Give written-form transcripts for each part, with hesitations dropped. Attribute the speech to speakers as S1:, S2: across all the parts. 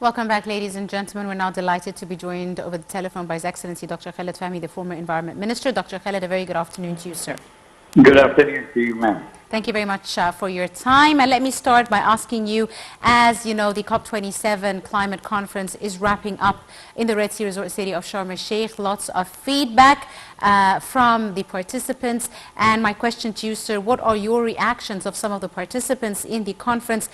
S1: Welcome back, ladies and gentlemen. We're now delighted to be joined over the telephone by His Excellency Dr. Khaled Fahmy, the former Environment Minister. Dr. Khaled, a very good afternoon to you, sir.
S2: Good afternoon to you, ma'am.
S1: Thank you very much for your time. And let me start by asking you, as you know, the COP27 climate conference is wrapping up in the Red Sea resort city of Sharm el-Sheikh. Lots of feedback from the participants. And my question to you, sir, what are your reactions of some of the participants in the conference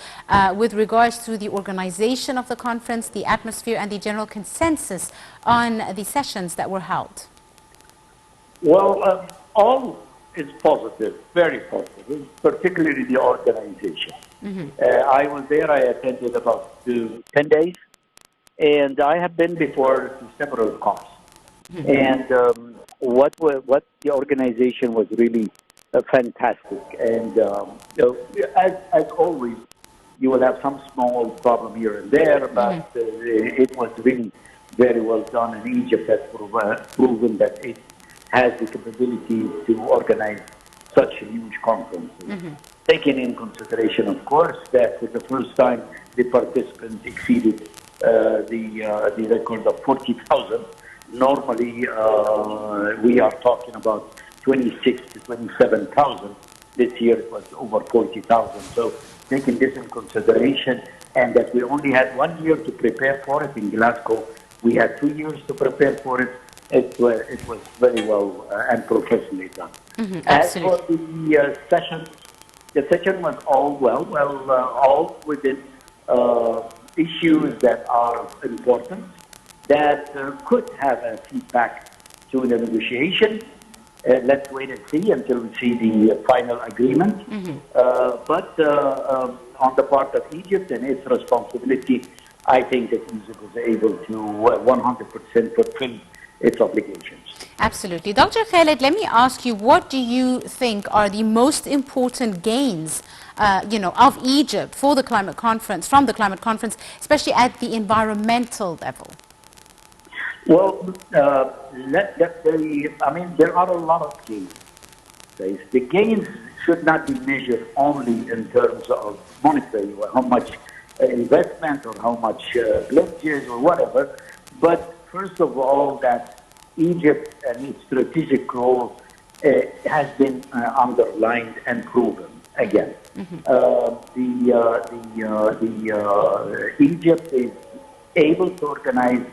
S1: with regards to the organization of the conference, the atmosphere, and the general consensus on the sessions that were held?
S2: Well, all is positive, very positive, particularly the organization. I was there, I attended about 10 days, and I have been before to several COPs. And what the organization was really fantastic. And as always, you will have some small problem here and there, but it was really very well done, and Egypt has proven that it has the capability to organize such a huge conference. Taking in consideration, of course, that for the first time the participants exceeded the record of 40,000. Normally, we are talking about 26 to 27,000. This year it was over 40,000. So taking this in consideration, and that we only had 1 year to prepare for it in Glasgow, we had 2 years to prepare for it. It was very well and professionally done. As for the session was all all within issues that are important, that could have a feedback to the negotiation. Let's wait and see until we see the final agreement. But on the part of Egypt and its responsibility, I think that Egypt was able to 100% fulfill its obligations.
S1: Absolutely. Dr. Khaled, let me ask you, what do you think are the most important gains of Egypt for the climate conference, from the climate conference, especially at the environmental level?
S2: Well, there are a lot of gains. The gains should not be measured only in terms of monetary, or how much investment or how much pledges or whatever, but first of all, that Egypt and its strategic role has been underlined and proven again. Egypt is able to organize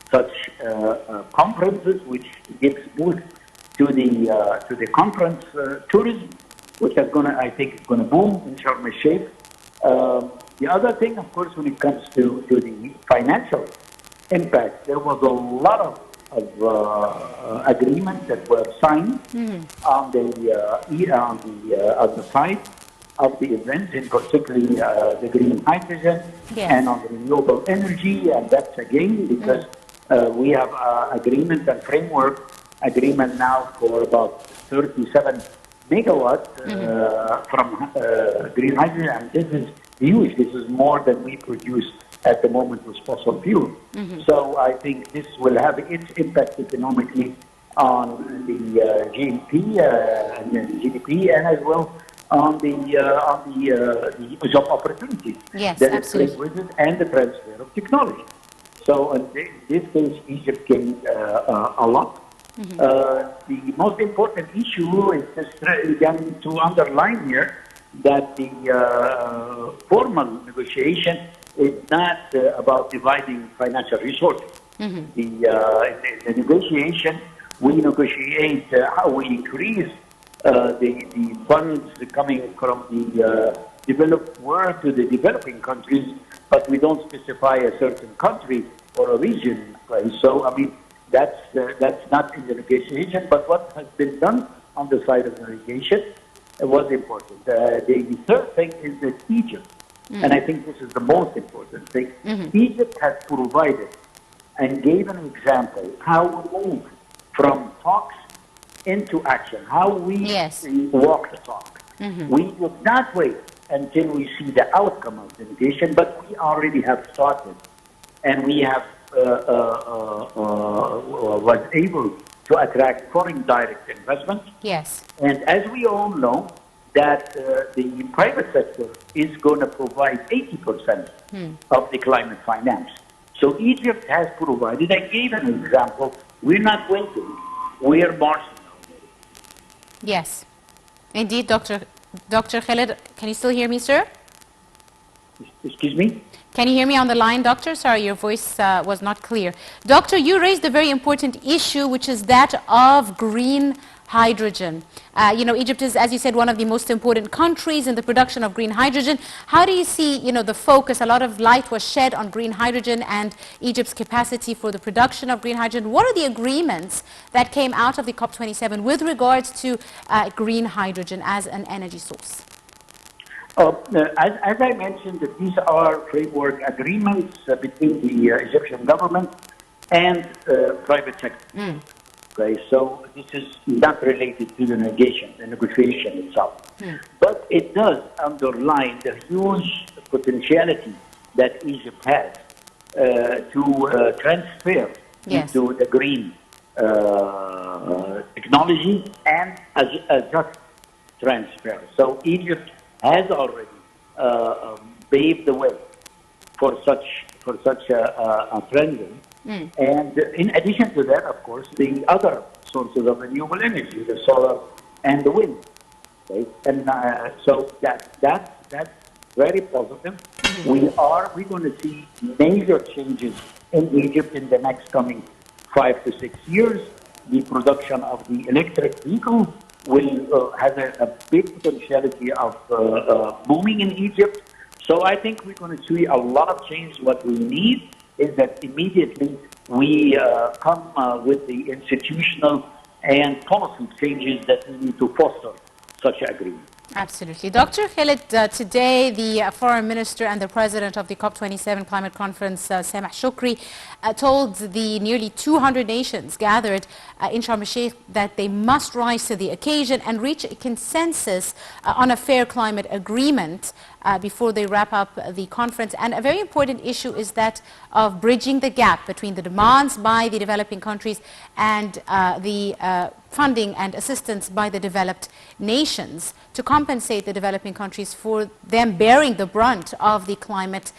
S2: such conferences, which gives boost to the conference tourism, which is I think, is going to boom in Sharm el-Sheikh. The other thing, of course, when it comes to the financial impact, there was a lot of agreements that were signed on the side of the event, in particularly the green hydrogen and on the renewable energy, and that's again because we have agreement and framework agreement now for about 37 megawatts from green hydrogen, and this is huge. This is more than we produce at the moment with fossil fuel. So I think this will have its impact economically on the GDP and as well on the job opportunities that it brings with it, and the transfer of technology. So in this case, Egypt gained a lot. The most important issue is again to underline here that the formal negotiation is not about dividing financial resources. In the negotiation, we negotiate how we increase the funds coming from the developed world to the developing countries, but we don't specify a certain country or a region. Right? So, I mean, that's not in the negotiation, but what has been done on the side of the negotiation was important. The third thing is that Egypt, and I think this is the most important thing, Egypt has provided and gave an example how we move from talks into action, how we walk the talk. We would not wait until we see the outcome of the negotiation, but we already have started, and we have was able to attract foreign direct investment.
S1: Yes.
S2: And as we all know, that the private sector is going to provide 80% of the climate finance. So Egypt has provided. I gave an example. We're not waiting. We're marching.
S1: Yes, indeed, Dr. Khaled, can you still hear me, sir?
S2: Excuse me?
S1: Can you hear me on the line, doctor? Sorry, your voice was not clear. Doctor, you raised a very important issue, which is that of green hydrogen. Egypt is, as you said, one of the most important countries in the production of green hydrogen. How do you see, the focus? A lot of light was shed on green hydrogen and Egypt's capacity for the production of green hydrogen. What are the agreements that came out of the COP27 with regards to green hydrogen as an energy source?
S2: As I mentioned, these are framework agreements between the Egyptian government and private sector. Okay, so this is not related to the negotiation itself. But it does underline the huge potentiality that Egypt has to transfer into the green technology and a just transfer. So Egypt has already paved the way for such a trend. And in addition to that, of course, the other sources of renewable energy, the solar and the wind. Okay? And so that's very positive. We're going to see major changes in Egypt in the next coming 5 to 6 years. The production of the electric vehicle will has a big potentiality of booming in Egypt. So I think we're going to see a lot of change. What we need is that immediately we come with the institutional and policy changes that we need to foster such agreement.
S1: Absolutely. Dr. Khaled, today the Foreign Minister and the President of the COP27 Climate Conference, Fahmy Shukri, told the nearly 200 nations gathered in Sharm el-Sheikh that they must rise to the occasion and reach a consensus on a fair climate agreement before they wrap up the conference. And a very important issue is that of bridging the gap between the demands by the developing countries and the funding and assistance by the developed nations to compensate the developing countries for them bearing the brunt of the climate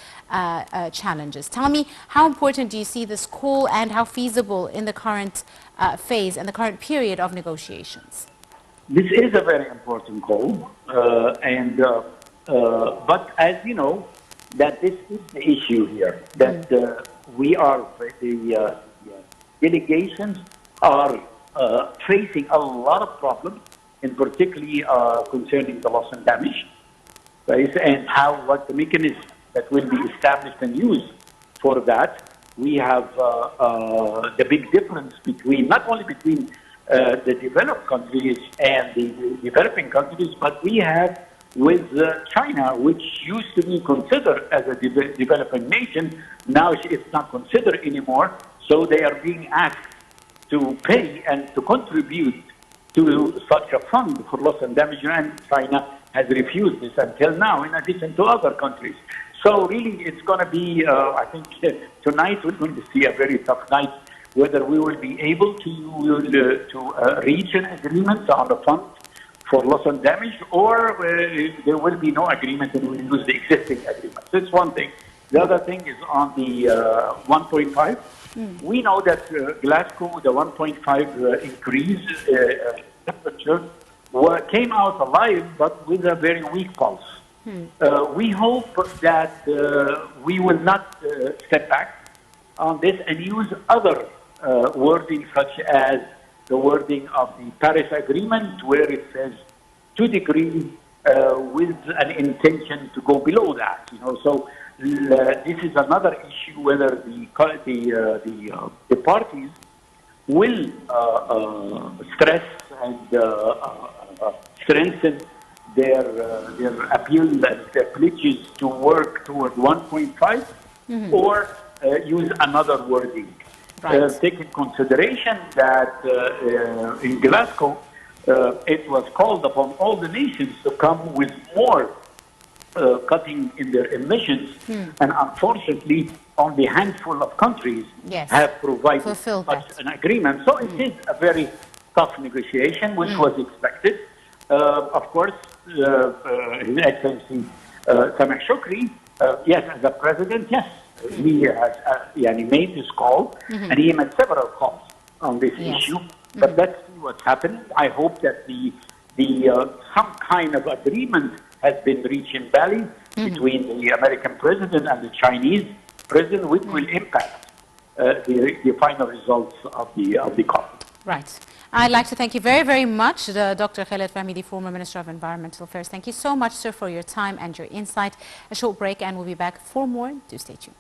S1: challenges. Tell me, how important do you see this call and how feasible in the current phase and the current period of negotiations?
S2: This is a very important call, but as you know, that this is the issue here, that the delegations are facing a lot of problems, in particularly concerning the loss and damage, right? And what the mechanism that will be established and used for that. We have the big difference between, not only between the developed countries and the developing countries, but we have with China, which used to be considered as a developing nation. Now it's not considered anymore, so they are being asked to pay and to contribute to such a fund for loss and damage, and China has refused this until now, in addition to other countries. So really, it's going to be, I think, tonight we're going to see a very tough night, whether we will be able to reach an agreement on the fund for loss and damage, or there will be no agreement and we'll use the existing agreement. That's one thing. The other thing is on the 1.5. We know that Glasgow, the 1.5 increase temperature, came out alive, but with a very weak pulse. We hope that we will not step back on this and use other wording, such as the wording of the Paris Agreement, where it says 2 degrees with an intention to go below that. So this is another issue, whether the parties will stress and strengthen their appeal and their pledges to work toward 1.5 or use another wording. Take in consideration that in Glasgow, it was called upon all the nations to come with more cutting in their emissions, and unfortunately, only a handful of countries have provided such an agreement. So it is a very tough negotiation, which was expected. Of course, His Excellency Fahmy Shukri, yes, as a president, yes, He has made this call, and he made several calls on this issue. But let's see what's happening. I hope that some kind of agreement has been reached in Bali between the American president and the Chinese president, which will impact the final results of the COP.
S1: Right. I'd like to thank you very, very much, Dr. Khaled Fahmy, the former Minister of Environmental Affairs. Thank you so much, sir, for your time and your insight. A short break, and we'll be back for more. Do stay tuned.